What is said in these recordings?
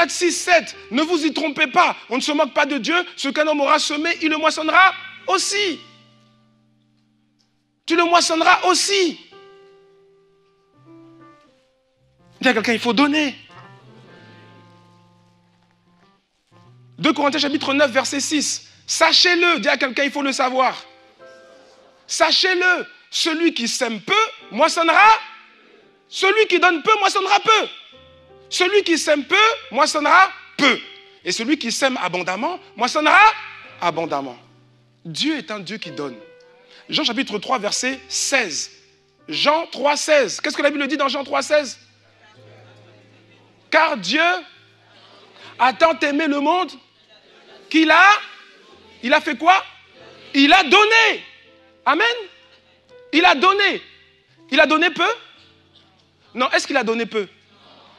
Galates 6, 7. Ne vous y trompez pas. On ne se moque pas de Dieu. Ce qu'un homme aura semé, il le moissonnera aussi. Tu le moissonneras aussi. Dis à quelqu'un, il faut donner. 2 Corinthiens chapitre 9, verset 6. Sachez-le, dis à quelqu'un, il faut le savoir. Sachez-le, celui qui sème peu, moissonnera. Celui qui donne peu, moissonnera peu. Celui qui sème peu, moissonnera peu. Et celui qui sème abondamment, moissonnera abondamment. Dieu est un Dieu qui donne. Jean chapitre 3, verset 16. Jean 3, 16. Qu'est-ce que la Bible dit dans Jean 3, 16? Car Dieu a tant aimé le monde qu'il a... Il a fait quoi? Il a donné. Amen. Il a donné. Il a donné peu? Non, est-ce qu'il a donné peu?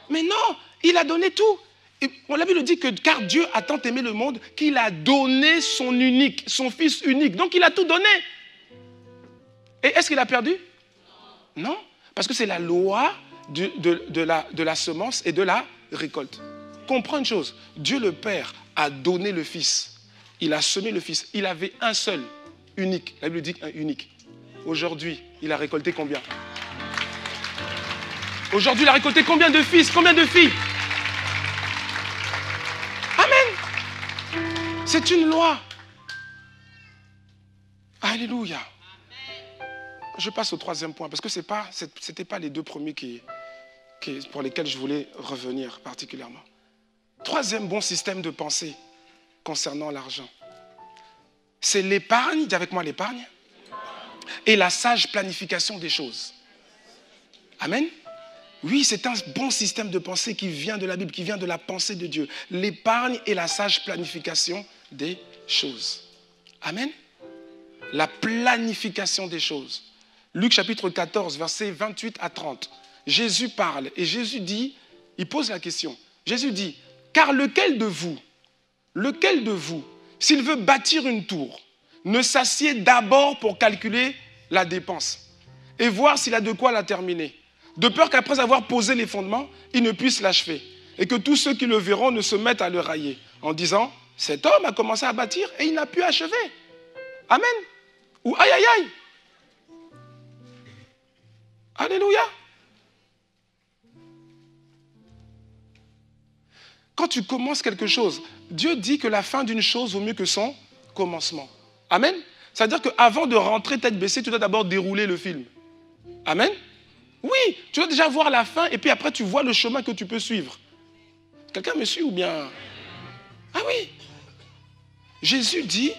Mais non, il a donné tout. Et la Bible dit que car Dieu a tant aimé le monde qu'il a donné son unique, son fils unique. Donc il a tout donné. Et est-ce qu'il a perdu? Non, parce que c'est la loi de la semence et de la récolte. Comprends une chose, Dieu le Père a donné le Fils. Il a semé le Fils. Il avait un seul, unique. La Bible dit un unique. Aujourd'hui, il a récolté combien? Aujourd'hui, il a récolté combien de fils? Combien de filles? Amen. C'est une loi. Alléluia. Je passe au 3e point, parce que ce n'était pas les 2 premiers pour lesquels je voulais revenir particulièrement. 3e bon système de pensée concernant l'argent. C'est l'épargne, dis avec moi l'épargne, et la sage planification des choses. Amen. Oui, c'est un bon système de pensée qui vient de la Bible, qui vient de la pensée de Dieu. L'épargne et la sage planification des choses. Amen. La planification des choses. Luc chapitre 14, versets 28 à 30. Jésus parle et Jésus dit, il pose la question. Jésus dit, car lequel de vous, s'il veut bâtir une tour, ne s'assied d'abord pour calculer la dépense et voir s'il a de quoi la terminer, de peur qu'après avoir posé les fondements, il ne puisse l'achever et que tous ceux qui le verront ne se mettent à le railler en disant, cet homme a commencé à bâtir et il n'a pu achever. Amen. Ou aïe aïe aïe. Alléluia. Quand tu commences quelque chose, Dieu dit que la fin d'une chose vaut mieux que son commencement. Amen. C'est-à-dire qu'avant de rentrer tête baissée, tu dois d'abord dérouler le film. Amen. Oui, tu dois déjà voir la fin et puis après tu vois le chemin que tu peux suivre. Quelqu'un me suit ou bien? Ah oui. Jésus dit,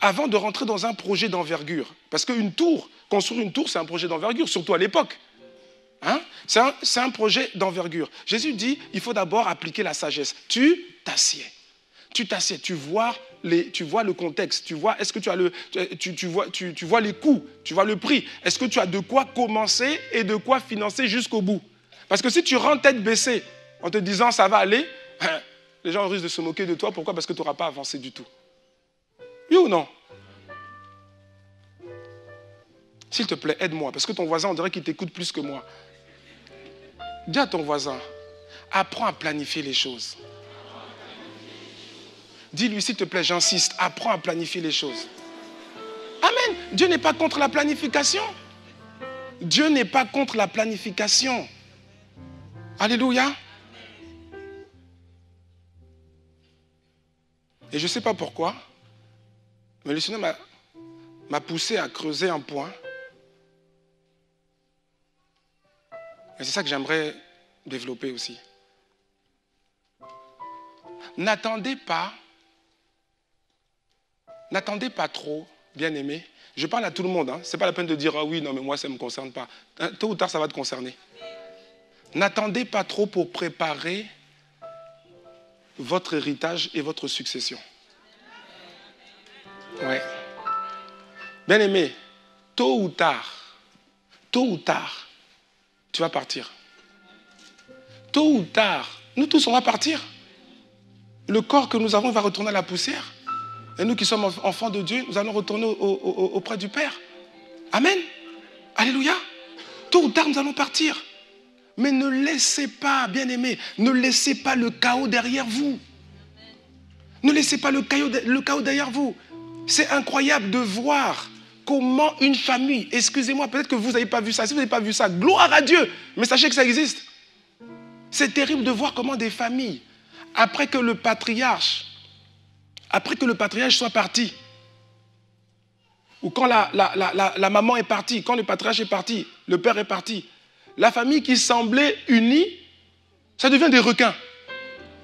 avant de rentrer dans un projet d'envergure, parce qu'une tour, construire une tour, c'est un projet d'envergure, surtout à l'époque. Hein? C'est un projet d'envergure. Jésus dit, il faut d'abord appliquer la sagesse. Tu t'assieds, tu vois le contexte, tu vois, est-ce que tu vois les coûts, tu vois le prix, est-ce que tu as de quoi commencer et de quoi financer jusqu'au bout? Parce que si tu rentres tête baissée en te disant ça va aller, les gens risquent de se moquer de toi. Pourquoi? Parce que tu n'auras pas avancé du tout. Oui ou non? S'il te plaît, aide-moi, parce que ton voisin, on dirait qu'il t'écoute plus que moi. Dis à ton voisin, apprends à planifier les choses. Dis-lui, s'il te plaît, j'insiste, apprends à planifier les choses. Amen. Dieu n'est pas contre la planification. Dieu n'est pas contre la planification. Alléluia. Et je ne sais pas pourquoi, mais le Seigneur m'a poussé à creuser un point. Et c'est ça que j'aimerais développer aussi. N'attendez pas trop, bien-aimés. Je parle à tout le monde. Hein. Ce n'est pas la peine de dire « Ah oui, non, mais moi, ça ne me concerne pas. » Tôt ou tard, ça va te concerner. N'attendez pas trop pour préparer votre héritage et votre succession. Ouais. Bien-aimé, tôt ou tard, tu vas partir. Tôt ou tard, nous tous, on va partir. Le corps que nous avons va retourner à la poussière. Et nous qui sommes enfants de Dieu, nous allons retourner auprès du Père. Amen. Alléluia. Tôt ou tard, nous allons partir. Mais ne laissez pas, bien-aimés, ne laissez pas le chaos derrière vous. Ne laissez pas le chaos derrière vous. C'est incroyable de voir comment une famille, excusez-moi, peut-être que vous n'avez pas vu ça. Si vous n'avez pas vu ça, gloire à Dieu. Mais sachez que ça existe. C'est terrible de voir comment des familles, après que le patriarche soit parti, ou quand la maman est partie, quand le patriarche est parti, le père est parti, la famille qui semblait unie, ça devient des requins.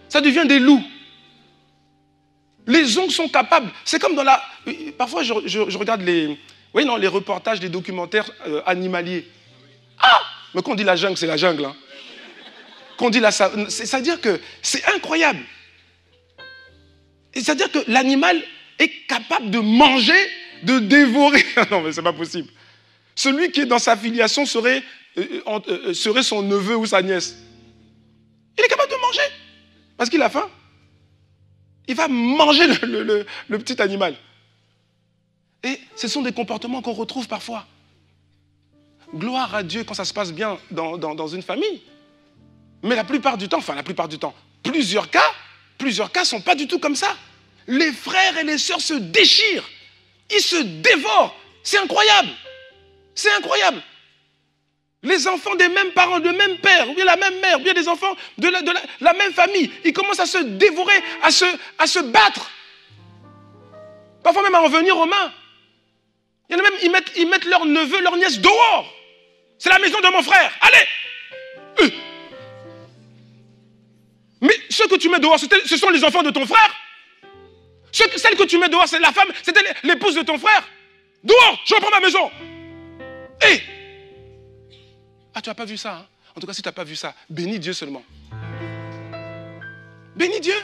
Ça devient des loups. Les oncles sont capables. C'est comme dans la... Parfois, je regarde les reportages, les documentaires animaliers. Ah! Mais quand on dit la jungle, c'est la jungle. Hein. Quand on dit c'est-à-dire que c'est incroyable. C'est-à-dire que l'animal est capable de manger, de dévorer. Non, mais c'est pas possible. Celui qui est dans sa filiation serait son neveu ou sa nièce. Il est capable de manger. Parce qu'il a faim. Il va manger le petit animal. Et ce sont des comportements qu'on retrouve parfois. Gloire à Dieu quand ça se passe bien dans une famille. Mais la plupart du temps, plusieurs cas ne sont pas du tout comme ça. Les frères et les sœurs se déchirent. Ils se dévorent. C'est incroyable. C'est incroyable. Les enfants des mêmes parents, de même père, ou bien la même mère, ou bien des enfants de la même famille, ils commencent à se dévorer, à se battre. Parfois même à en venir aux mains. Il y en a même, ils mettent leur neveu, leur nièce dehors. C'est la maison de mon frère. Allez. Mais ceux que tu mets dehors, ce sont les enfants de ton frère. Celle que tu mets dehors, c'est la femme, c'était l'épouse de ton frère. Dehors, je reprends ma maison. Hé! Ah, tu n'as pas vu ça, hein? En tout cas, si tu n'as pas vu ça, bénis Dieu seulement. Bénis Dieu.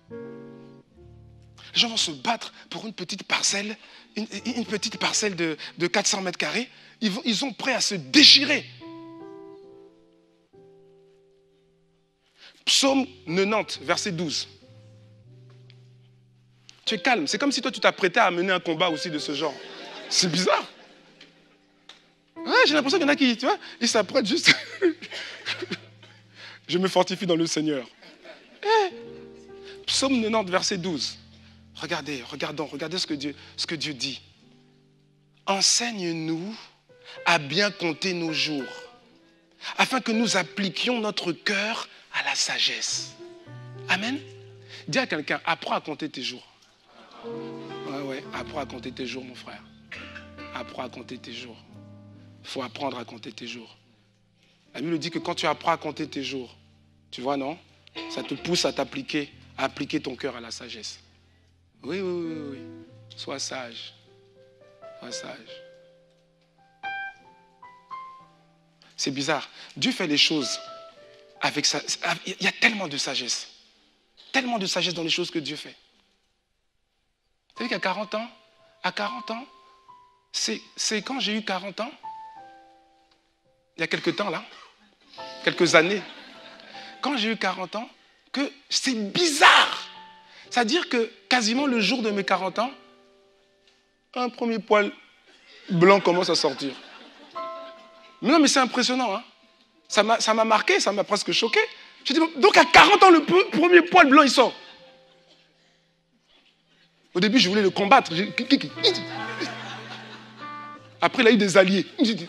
Les gens vont se battre pour une petite parcelle, une petite parcelle de 400 mètres carrés. Ils sont prêts à se déchirer. Psaume 90, verset 12. Tu es calme. C'est comme si toi, tu t'apprêtais à mener un combat aussi de ce genre. C'est bizarre. Ouais, j'ai l'impression qu'il y en a qui, tu vois, ils s'apprêtent juste. Je me fortifie dans le Seigneur. Psaume 90, verset 12. Regardez ce que Dieu dit. Enseigne-nous à bien compter nos jours, afin que nous appliquions notre cœur à la sagesse. Amen. Dis à quelqu'un, apprends à compter tes jours. Ouais, apprends à compter tes jours, mon frère. Apprends à compter tes jours. Il faut apprendre à compter tes jours. La Bible dit que quand tu apprends à compter tes jours, tu vois, non? Ça te pousse à appliquer ton cœur à la sagesse. Oui. Sois sage. Sois sage. C'est bizarre. Dieu fait les choses avec ça. Il y a tellement de sagesse. Tellement de sagesse dans les choses que Dieu fait. Vous savez qu'à 40 ans, c'est quand j'ai eu 40 ans, il y a quelques temps là, quelques années, quand j'ai eu 40 ans, que c'est bizarre. C'est-à-dire que quasiment le jour de mes 40 ans, un premier poil blanc commence à sortir. Mais non, mais c'est impressionnant. Hein. Ça m'a marqué, ça m'a presque choqué. J'ai dit, donc à 40 ans, le premier poil blanc, il sort. Au début, je voulais le combattre. Après, il a eu des alliés. Il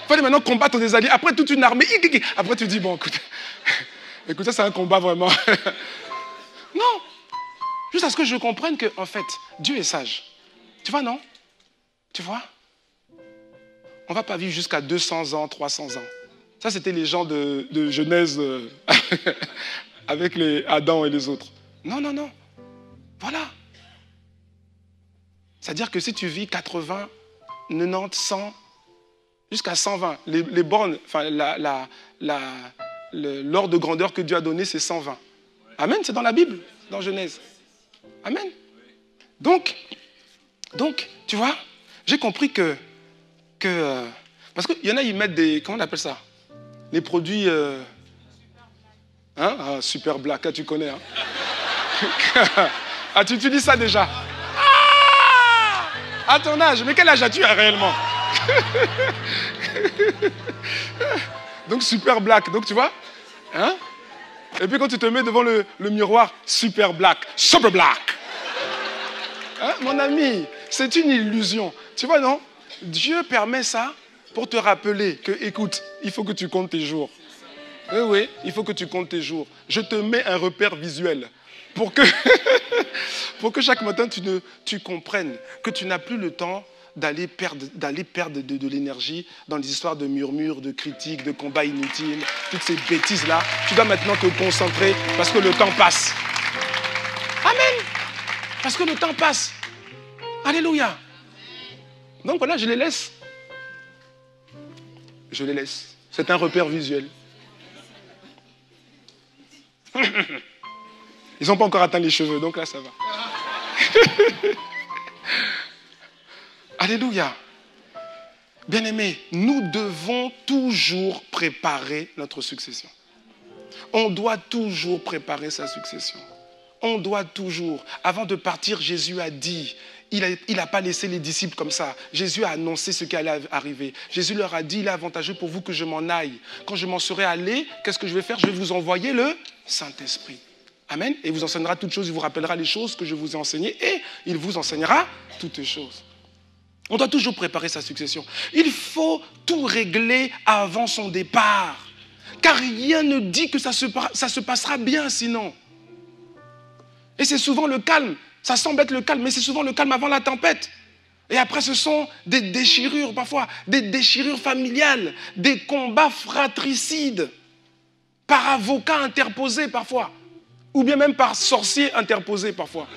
fallait maintenant combattre des alliés. Après, toute une armée. Après, tu dis, bon, écoute, ça, c'est un combat vraiment. Non. Juste à ce que je comprenne que, en fait, Dieu est sage. Tu vois, non? Tu vois? On ne va pas vivre jusqu'à 200 ans, 300 ans. Ça, c'était les gens de Genèse avec les Adam et les autres. Non. Voilà. C'est-à-dire que si tu vis 80, 90, 100, jusqu'à 120, les bornes, enfin, l'ordre de grandeur que Dieu a donné, c'est 120. Amen, c'est dans la Bible, dans Genèse. Amen. Donc, tu vois, j'ai compris que parce qu'il y en a, ils mettent des, comment on appelle ça? Les produits, Super Black, tu connais, hein? Ah, tu dis ça déjà? Ah, à ton âge, mais quel âge as-tu réellement? Donc super black. Donc tu vois, hein? Et puis quand tu te mets devant le miroir, super black. Hein, mon ami, c'est une illusion. Tu vois, non? Dieu permet ça pour te rappeler que, écoute, il faut que tu comptes tes jours. Oui, oui, il faut que tu comptes tes jours. Je te mets un repère visuel pour que, pour que chaque matin tu comprennes que tu n'as plus le temps d'aller perdre de l'énergie dans les histoires de murmures, de critiques, de combats inutiles, toutes ces bêtises-là. Tu dois maintenant te concentrer parce que le temps passe. Amen. Parce que le temps passe. Alléluia. Donc voilà, je les laisse. Je les laisse. C'est un repère visuel. Ils n'ont pas encore atteint les cheveux, donc là, ça va. Alléluia. Bien-aimés, nous devons toujours préparer notre succession. On doit toujours préparer sa succession. On doit toujours. Avant de partir, Jésus a dit, il n'a pas laissé les disciples comme ça. Jésus a annoncé ce qui allait arriver. Jésus leur a dit, il est avantageux pour vous que je m'en aille. Quand je m'en serai allé, qu'est-ce que je vais faire? Je vais vous envoyer le Saint-Esprit. Amen. Et il vous enseignera toutes choses, il vous rappellera les choses que je vous ai enseignées et il vous enseignera toutes choses. On doit toujours préparer sa succession. Il faut tout régler avant son départ. Car rien ne dit que ça se passera bien sinon. Et c'est souvent le calme. Ça semble être le calme, mais c'est souvent le calme avant la tempête. Et après, ce sont des déchirures parfois, des déchirures familiales, des combats fratricides, par avocats interposés parfois, ou bien même par sorciers interposés parfois.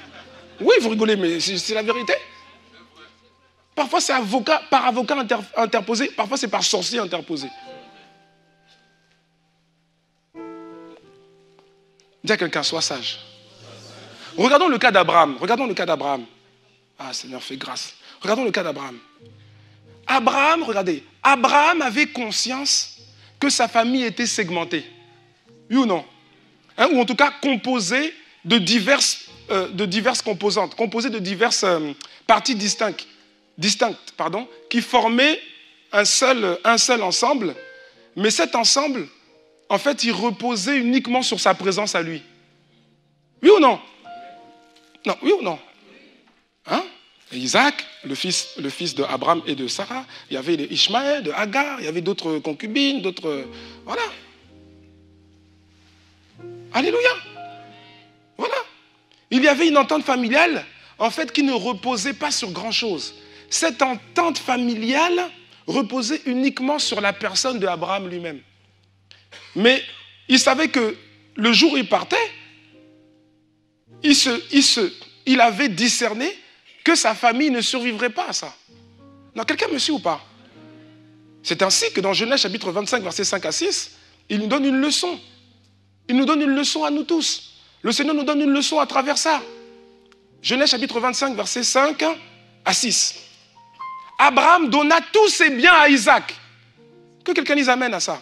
Oui, vous rigolez, mais c'est la vérité. Parfois, c'est par avocat interposé, parfois c'est par sorcier interposé. Dis à quelqu'un, sois sage. Regardons le cas d'Abraham. Regardons le cas d'Abraham. Ah, Seigneur, fais grâce. Regardons le cas d'Abraham. Abraham, regardez, Abraham avait conscience que sa famille était segmentée. Oui ou non? Hein, ou en tout cas composée de diverses composantes, composée de diverses parties distinctes, qui formaient un seul ensemble. Mais cet ensemble, en fait, il reposait uniquement sur sa présence à lui. Oui ou non? Non, oui ou non? Hein? Isaac, le fils d'Abraham et de Sarah, il y avait Ishmaël, de Hagar, il y avait d'autres concubines, d'autres... Voilà. Alléluia. Voilà. Il y avait une entente familiale, en fait, qui ne reposait pas sur grand-chose. Cette entente familiale reposait uniquement sur la personne d'Abraham lui-même. Mais il savait que le jour où il partait, il avait discerné que sa famille ne survivrait pas à ça. Non, quelqu'un me suit ou pas? C'est ainsi que dans Genèse chapitre 25, versets 5 à 6, il nous donne une leçon. Il nous donne une leçon à nous tous. Le Seigneur nous donne une leçon à travers ça. Genèse chapitre 25, versets 5 à 6. Abraham donna tous ses biens à Isaac. Que quelqu'un les amène à ça.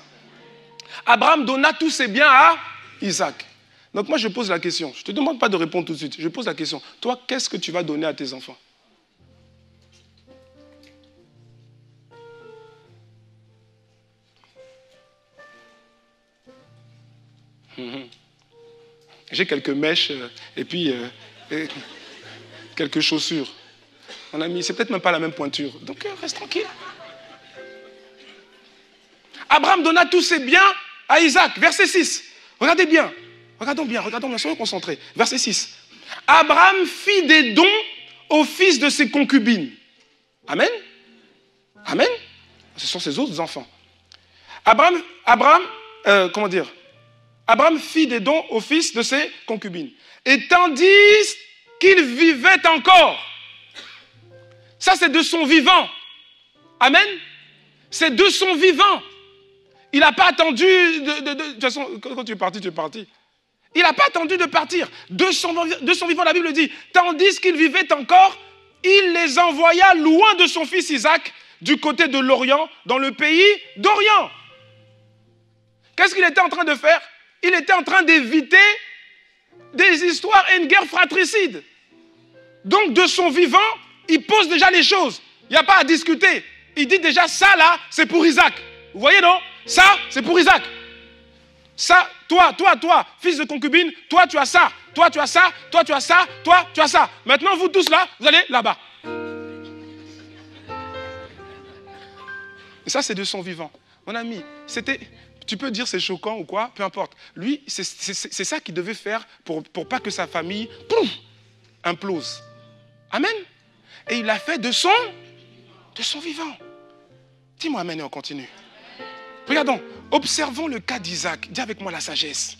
Abraham donna tous ses biens à Isaac. Donc moi je pose la question. Je ne te demande pas de répondre tout de suite. Je pose la question. Toi, qu'est-ce que tu vas donner à tes enfants? J'ai quelques mèches et puis quelques chaussures. Mon ami, c'est peut-être même pas la même pointure. Donc reste tranquille. Abraham donna tous ses biens à Isaac. Verset 6. Regardez bien. Regardons bien, soyons concentrés. Verset 6. Abraham fit des dons aux fils de ses concubines. Amen. Amen. Ce sont ses autres enfants. Abraham fit des dons aux fils de ses concubines. Et tandis qu'il vivait encore. Ça, c'est de son vivant. Amen. C'est de son vivant. Il n'a pas attendu de toute façon, quand tu es parti, tu es parti. Il n'a pas attendu de partir. De son vivant, la Bible dit, tandis qu'il vivait encore, il les envoya loin de son fils Isaac, du côté de l'Orient, dans le pays d'Orient. Qu'est-ce qu'il était en train de faire? Il était en train d'éviter des histoires et une guerre fratricide. Donc, de son vivant, il pose déjà les choses. Il n'y a pas à discuter. Il dit déjà, ça là, c'est pour Isaac. Vous voyez, non? ça, c'est pour Isaac. Ça, toi, fils de concubine, toi, tu as ça. Toi, tu as ça. Toi, tu as ça. Toi, tu as ça. Maintenant, vous tous là, vous allez là-bas. Et ça, c'est de son vivant. Mon ami, c'était... Tu peux dire c'est choquant ou quoi, peu importe. Lui, c'est ça qu'il devait faire pour pas que sa famille implose. Amen. Et il l'a fait de son vivant. Dis-moi amen et on continue. Regardons, observons le cas d'Isaac. Dis avec moi la sagesse.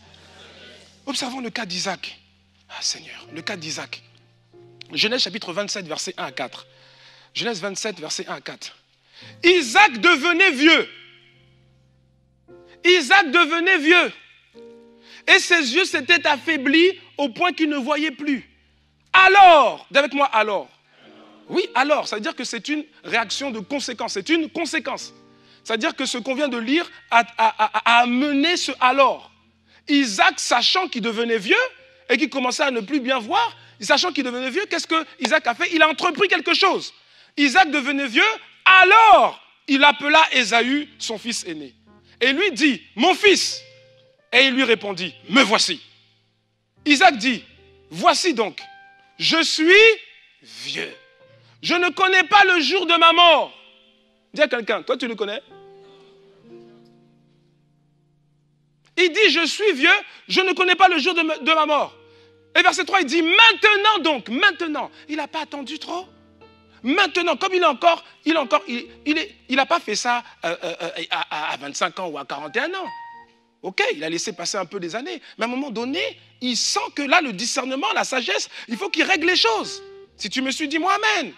Observons le cas d'Isaac. Ah Seigneur, le cas d'Isaac. Genèse chapitre 27, versets 1 à 4. Genèse 27, versets 1 à 4. Isaac devenait vieux. Isaac devenait vieux. Et ses yeux s'étaient affaiblis au point qu'il ne voyait plus. Alors, dis avec moi alors. Oui, alors, ça veut dire que c'est une réaction de conséquence. C'est une conséquence. C'est-à-dire que ce qu'on vient de lire a amené ce alors. Isaac, sachant qu'il devenait vieux et qu'il commençait à ne plus bien voir, sachant qu'il devenait vieux, qu'est-ce que Isaac a fait? Il a entrepris quelque chose. Isaac devenait vieux, alors il appela Ésaü, son fils aîné. Et lui dit, mon fils. Et il lui répondit, me voici. Isaac dit, voici donc, je suis vieux. Je ne connais pas le jour de ma mort. Dis à quelqu'un, toi tu le connais? Il dit, je suis vieux, je ne connais pas le jour de ma mort. Et verset 3, il dit, maintenant donc, maintenant. Il n'a pas attendu trop. Maintenant, comme il n'a pas fait ça à 25 ans ou à 41 ans. Ok, il a laissé passer un peu des années. Mais à un moment donné, il sent que là, le discernement, la sagesse, il faut qu'il règle les choses. Si tu me suis, dis-moi amen.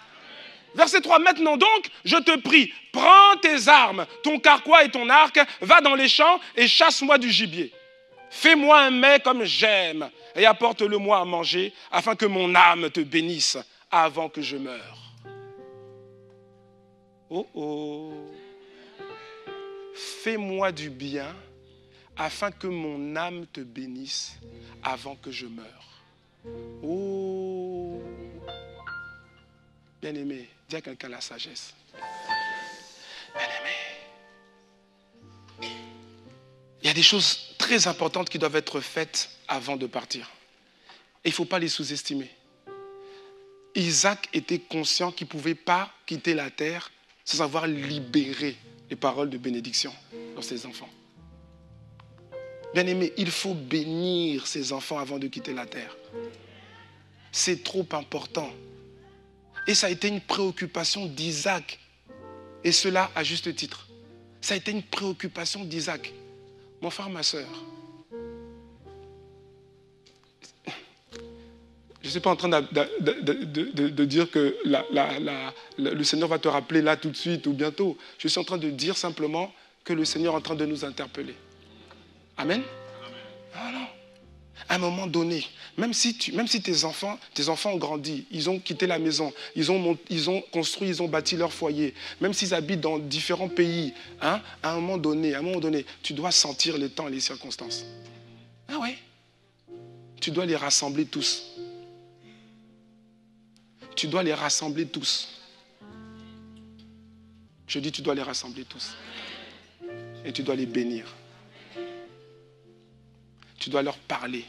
Verset 3, maintenant donc, je te prie, prends tes armes, ton carquois et ton arc, va dans les champs et chasse-moi du gibier. Fais-moi un mets comme j'aime et apporte-le-moi à manger, afin que mon âme te bénisse avant que je meure. Oh oh. Fais-moi du bien afin que mon âme te bénisse avant que je meure. Oh. Bien-aimé, dis à quelqu'un la sagesse. Bien-aimé. Il y a des choses très importantes qui doivent être faites avant de partir. Et il ne faut pas les sous-estimer. Isaac était conscient qu'il ne pouvait pas quitter la terre sans avoir libéré les paroles de bénédiction dans ses enfants. Bien-aimé, il faut bénir ses enfants avant de quitter la terre. C'est trop important. Et ça a été une préoccupation d'Isaac. Et cela à juste titre. Ça a été une préoccupation d'Isaac. Mon frère, ma soeur, je ne suis pas en train de dire que le Seigneur va te rappeler là tout de suite ou bientôt. Je suis en train de dire simplement que le Seigneur est en train de nous interpeller. Amen? Non, non. À un moment donné, même si tes enfants ont grandi, ils ont quitté la maison, ils ont construit, ils ont bâti leur foyer, même s'ils habitent dans différents pays, hein, à un moment donné, tu dois sentir les temps et les circonstances. Ah ouais? Tu dois les rassembler tous. Tu dois les rassembler tous. Je dis, tu dois les rassembler tous. Et tu dois les bénir. Tu dois leur parler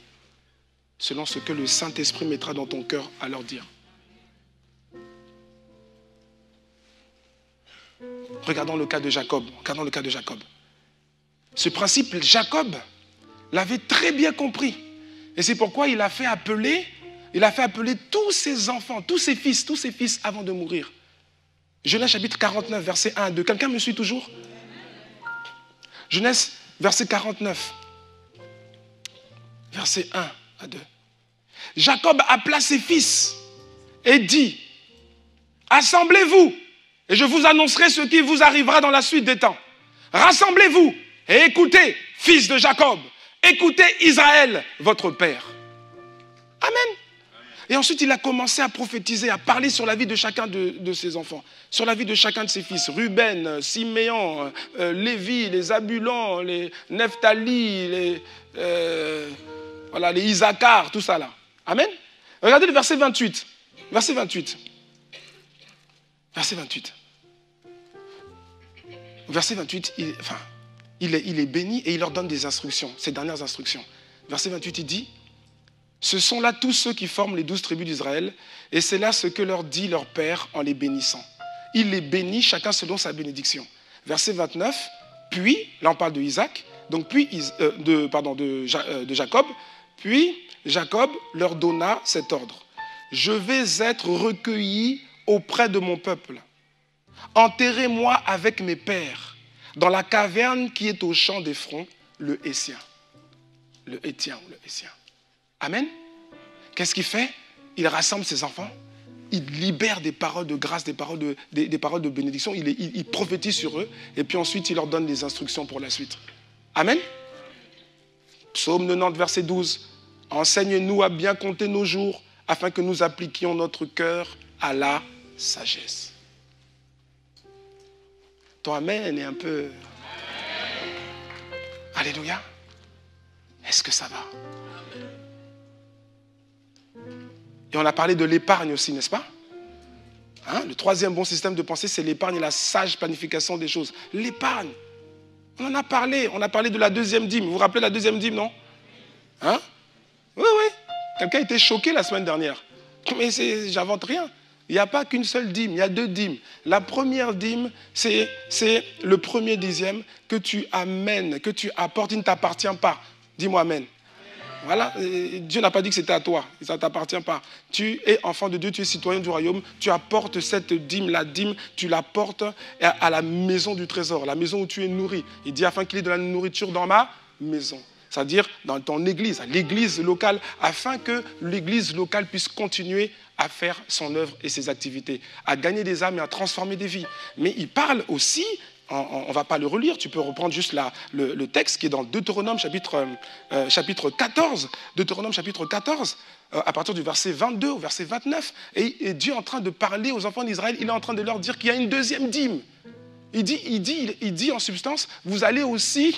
selon ce que le Saint-Esprit mettra dans ton cœur à leur dire. Regardons le cas de Jacob. Ce principe, Jacob l'avait très bien compris. Et c'est pourquoi il a fait appeler tous ses enfants, tous ses fils avant de mourir. Genèse chapitre 49, verset 1 à 2. Quelqu'un me suit toujours? Genèse, verset 49, verset 1 à 2. Jacob appela ses fils et dit, assemblez-vous et je vous annoncerai ce qui vous arrivera dans la suite des temps. Rassemblez-vous et écoutez, fils de Jacob, écoutez Israël, votre père. Amen. Et ensuite, il a commencé à prophétiser, à parler sur la vie de chacun de ses enfants, sur la vie de chacun de ses fils. Ruben, Siméon, Lévi, les Zabulon, les Nephtali, les Isaacar, tout ça là. Amen. Regardez le verset 28. Verset 28. Verset 28. Verset 28, il est béni et il leur donne des instructions, ces dernières instructions. Verset 28, il dit, ce sont là tous ceux qui forment les 12 tribus d'Israël, et c'est là ce que leur dit leur Père en les bénissant. Il les bénit, chacun selon sa bénédiction. Verset 29, puis, là on parle de Isaac, donc puis de Jacob, puis Jacob leur donna cet ordre. Je vais être recueilli auprès de mon peuple. Enterrez-moi avec mes pères dans la caverne qui est au champ d'Éphron, le Hétien. Le Hétien ou le Hétien. Amen. Qu'est-ce qu'il fait? Il rassemble ses enfants. Il libère des paroles de grâce, des paroles de bénédiction. Il prophétise sur eux. Et puis ensuite, il leur donne des instructions pour la suite. Amen. Psaume 90, verset 12. Enseigne-nous à bien compter nos jours, afin que nous appliquions notre cœur à la sagesse. Ton amen est un peu... Alléluia. Est-ce que ça va? Et on a parlé de l'épargne aussi, n'est-ce pas? Le troisième bon système de pensée, c'est l'épargne et la sage planification des choses. L'épargne. On en a parlé. On a parlé de la deuxième dîme. Vous vous rappelez la deuxième dîme, non? Oui, oui. Quelqu'un était choqué la semaine dernière. Mais j'invente rien. Il n'y a pas qu'une seule dîme, il y a 2 dîmes. La première dîme, c'est le premier dixième que tu amènes, que tu apportes, il ne t'appartient pas. Dis-moi amen. Voilà, Dieu n'a pas dit que c'était à toi, ça ne t'appartient pas. Tu es enfant de Dieu, tu es citoyen du royaume, tu apportes cette dîme, la dîme, tu l'apportes à la maison du trésor, la maison où tu es nourri. Il dit afin qu'il y ait de la nourriture dans ma maison. C'est-à-dire dans ton église, à l'église locale, afin que l'église locale puisse continuer à faire son œuvre et ses activités, à gagner des âmes et à transformer des vies. Mais il parle aussi, on ne va pas le relire, tu peux reprendre juste le texte qui est dans Deutéronome chapitre 14, Deutéronome chapitre 14, à partir du verset 22 au verset 29, et Dieu est en train de parler aux enfants d'Israël, il est en train de leur dire qu'il y a une deuxième dîme. Il dit en substance, vous allez aussi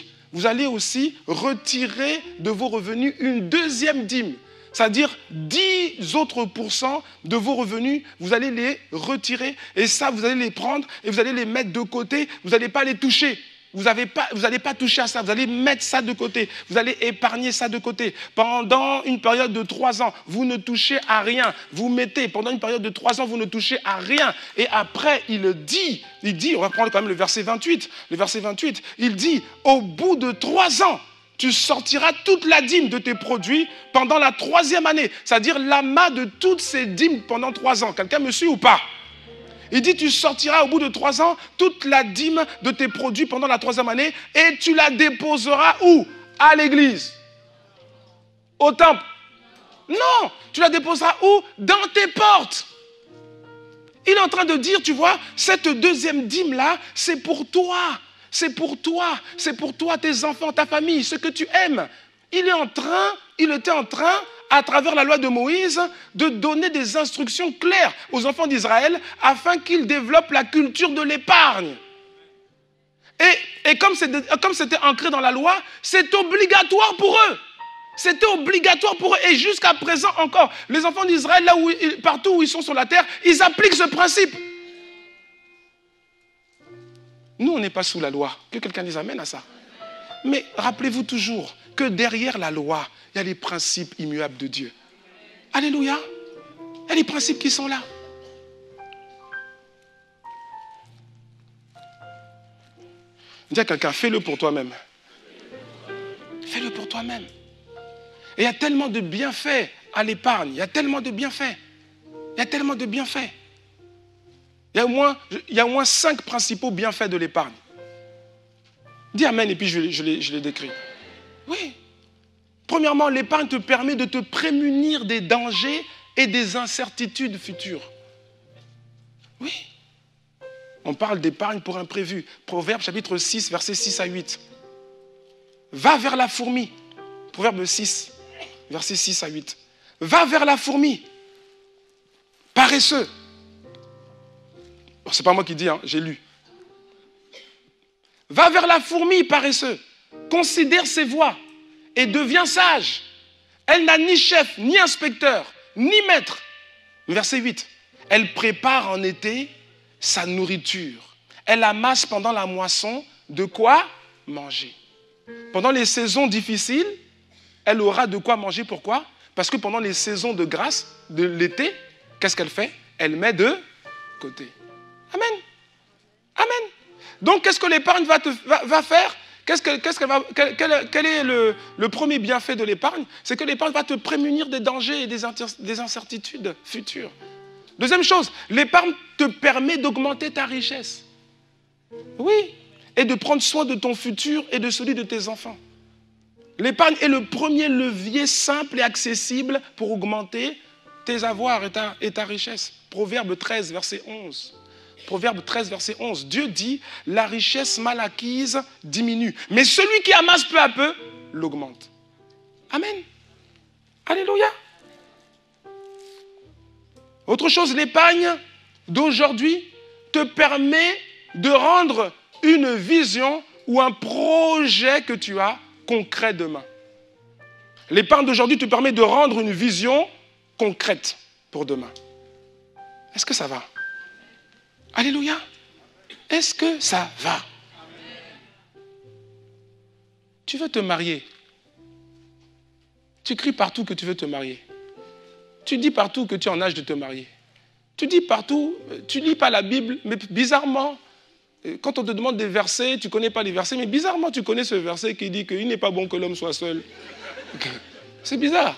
retirer de vos revenus une deuxième dîme. C'est-à-dire 10 autres % de vos revenus, vous allez les retirer. Et ça, vous allez les prendre et vous allez les mettre de côté. Vous n'allez pas les toucher. Vous n'allez pas toucher à ça. Vous allez mettre ça de côté. Vous allez épargner ça de côté. Pendant une période de 3 ans, vous ne touchez à rien. Vous mettez, pendant une période de 3 ans, vous ne touchez à rien. Et après, il dit, on va prendre quand même le verset 28. Le verset 28, il dit, au bout de 3 ans, tu sortiras toute la dîme de tes produits pendant la 3e année. C'est-à-dire l'amas de toutes ces dîmes pendant 3 ans. Quelqu'un me suit ou pas? Il dit, tu sortiras au bout de 3 ans toute la dîme de tes produits pendant la 3e année et tu la déposeras où? À l'église. Au temple. Non, tu la déposeras où? Dans tes portes. Il est en train de dire, tu vois, cette deuxième dîme-là, c'est pour toi. C'est pour toi, tes enfants, ta famille, ce que tu aimes. Il était en train, à travers la loi de Moïse, de donner des instructions claires aux enfants d'Israël afin qu'ils développent la culture de l'épargne. Et comme c'était ancré dans la loi, c'est obligatoire pour eux. C'était obligatoire pour eux. Et jusqu'à présent encore, les enfants d'Israël, partout où ils sont sur la terre, ils appliquent ce principe. Nous, on n'est pas sous la loi. Que quelqu'un dise amen à ça. Mais rappelez-vous toujours que derrière la loi, il y a les principes immuables de Dieu. Alléluia. Il y a les principes qui sont là. Dis à quelqu'un, fais-le pour toi-même. Fais-le pour toi-même. Et il y a tellement de bienfaits à l'épargne. Il y a tellement de bienfaits. Il y a tellement de bienfaits. Il y a au moins 5 principaux bienfaits de l'épargne. Dis amen et puis je les décris. Oui. Premièrement, l'épargne te permet de te prémunir des dangers et des incertitudes futures. Oui. On parle d'épargne pour imprévu. Proverbe chapitre 6, versets 6 à 8. Va vers la fourmi. Proverbe 6, versets 6 à 8. Va vers la fourmi. Paresseux. Ce n'est pas moi qui dis, j'ai lu. Va vers la fourmi paresseux, considère ses voies et deviens sage. Elle n'a ni chef, ni inspecteur, ni maître. Verset 8. Elle prépare en été sa nourriture. Elle amasse pendant la moisson de quoi? manger. Pendant les saisons difficiles, elle aura de quoi manger. Pourquoi? Parce que pendant les saisons de grâce, de l'été, qu'est-ce qu'elle fait? Elle met de côté. Amen. Amen. Donc, qu'est-ce que l'épargne va faire? Quel est le premier bienfait de l'épargne? C'est que l'épargne va te prémunir des dangers et des incertitudes futures. Deuxième chose, l'épargne te permet d'augmenter ta richesse. Oui, et de prendre soin de ton futur et de celui de tes enfants. L'épargne est le premier levier simple et accessible pour augmenter tes avoirs et ta richesse. Proverbe 13, verset 11. Proverbe 13, verset 11. Dieu dit, la richesse mal acquise diminue, mais celui qui amasse peu à peu l'augmente. Amen. Alléluia. Autre chose, l'épargne d'aujourd'hui te permet de rendre une vision ou un projet que tu as concret demain. L'épargne d'aujourd'hui te permet de rendre une vision concrète pour demain. Est-ce que ça va? Alléluia. Est-ce que ça va? Tu veux te marier. Tu cries partout que tu veux te marier. Tu dis partout que tu es en âge de te marier. Tu dis partout, tu ne lis pas la Bible, mais bizarrement, quand on te demande des versets, tu ne connais pas les versets, mais bizarrement, tu connais ce verset qui dit qu'il n'est pas bon que l'homme soit seul. C'est bizarre.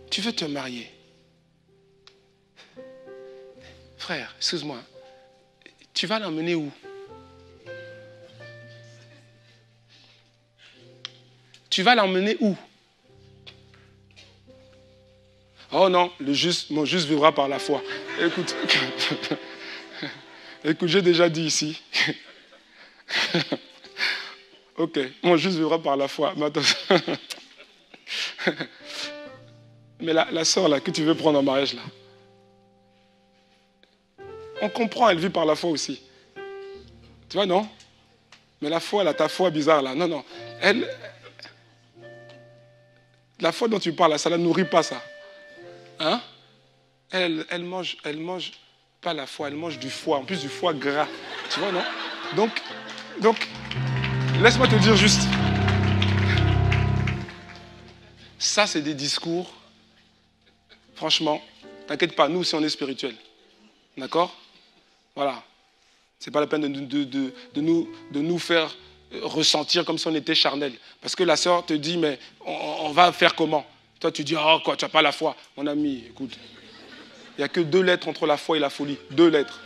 Tu veux te marier. Frère, excuse-moi, tu vas l'emmener où? Tu vas l'emmener où? Oh non, mon juste vivra par la foi. Écoute, écoute, j'ai déjà dit ici. Ok, mon juste vivra par la foi. Mais attends. Mais la sœur là, que tu veux prendre en mariage là, on comprend, elle vit par la foi aussi. Tu vois, non? Mais la foi, là, ta foi bizarre là, non, non. La foi dont tu parles là, ça ne la nourrit pas ça. Hein? Elle mange pas la foi, elle mange du foie, en plus du foie gras. Tu vois, non? Donc, laisse-moi te dire juste. Ça, c'est des discours. Franchement, t'inquiète pas, nous aussi, on est spirituels. D'accord? Voilà. C'est pas la peine de nous faire ressentir comme si on était charnel. Parce que la sœur te dit, mais on va faire comment? Toi, tu dis, oh quoi, tu n'as pas la foi. Mon ami, écoute, il n'y a que 2 lettres entre la foi et la folie. 2 lettres.